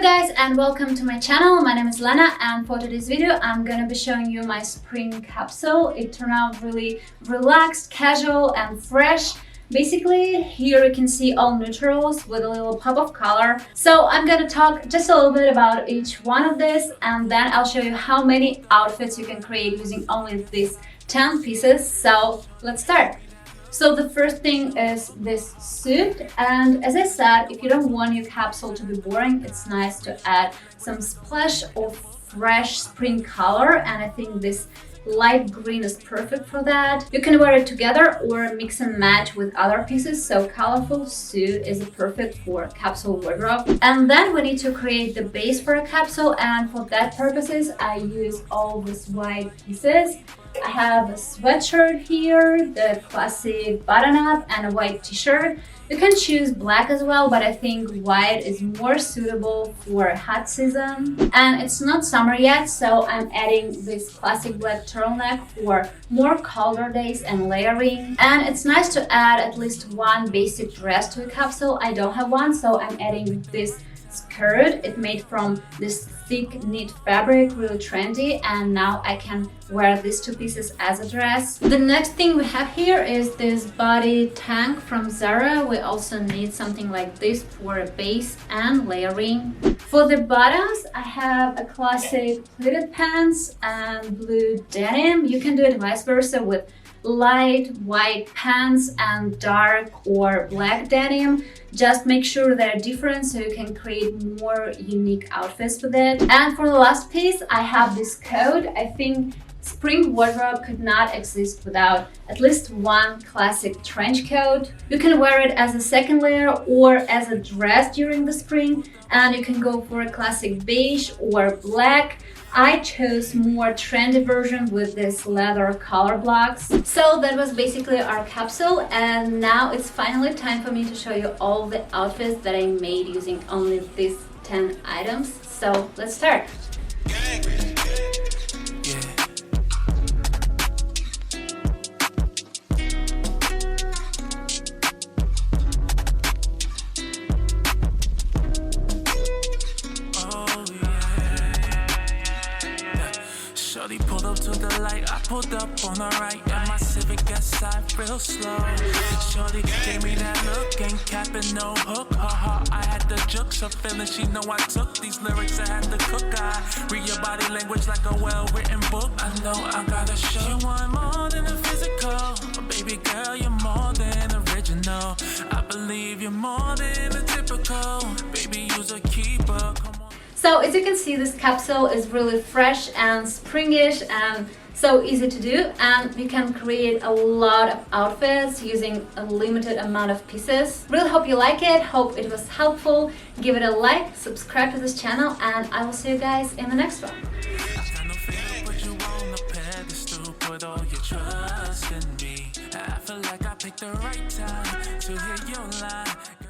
guys, and welcome to my channel. My name is Lena, and for today's video I'm gonna be showing you my spring capsule. It turned out really relaxed, casual and fresh. Basically, here you can see all neutrals with a little pop of color. So I'm gonna talk just a little bit about each one of this, and then I'll show you how many outfits you can create using only these 10 pieces. So let's start. So the first thing is this suit, and as I said, if you don't want your capsule to be boring, it's nice to add some splash of fresh spring color, and I think this light green is perfect for that. You can wear it together or mix and match with other pieces, so colorful suit is perfect for capsule wardrobe. And then we need to create the base for a capsule, and for that purposes I use all these white pieces. I have a sweatshirt here, the classic button-up, and a white t-shirt. You can choose black as well, but I think white is more suitable for hot season. And it's not summer yet, so I'm adding this classic black turtleneck for more colder days and layering. And it's nice to add at least one basic dress to a capsule. I don't have one, so I'm adding this skirt. It's made from this thick knit fabric, really trendy, and now I can wear these two pieces as a dress. The next thing we have here is this body tank from Zara. We also need something like this for a base and layering. For the bottoms, I have a classic pleated pants and blue denim. You can do it vice versa with light white pants and dark or black denim. Just make sure they're different so you can create more unique outfits with it. And for the last piece, I have this coat. I think spring wardrobe could not exist without at least one classic trench coat. You can wear it as a second layer or as a dress during the spring, and you can go for a classic beige or black. I chose more trendy version with this leather color blocks. So that was basically our capsule, and now it's finally time for me to show you all the outfits that I made using only these 10 items. So let's start. Shorty pulled up to the light, I pulled up on the right, and my Civic side real slow. Shorty gave me that look, ain't capping no hook, haha. I had the jokes, her feeling, she know I took these lyrics, I had to cook. I read your body language like a well-written book. I know I gotta show you want more than a physical. Baby girl, you're more than original. I believe you're more than a typical. Baby, you's a keeper. Come on. So as you can see, this capsule is really fresh and springish and so easy to do, and you can create a lot of outfits using a limited amount of pieces. Really hope you like it, hope it was helpful. Give it a like, subscribe to this channel, and I will see you guys in the next one. I feel like I picked the right time to hear your line.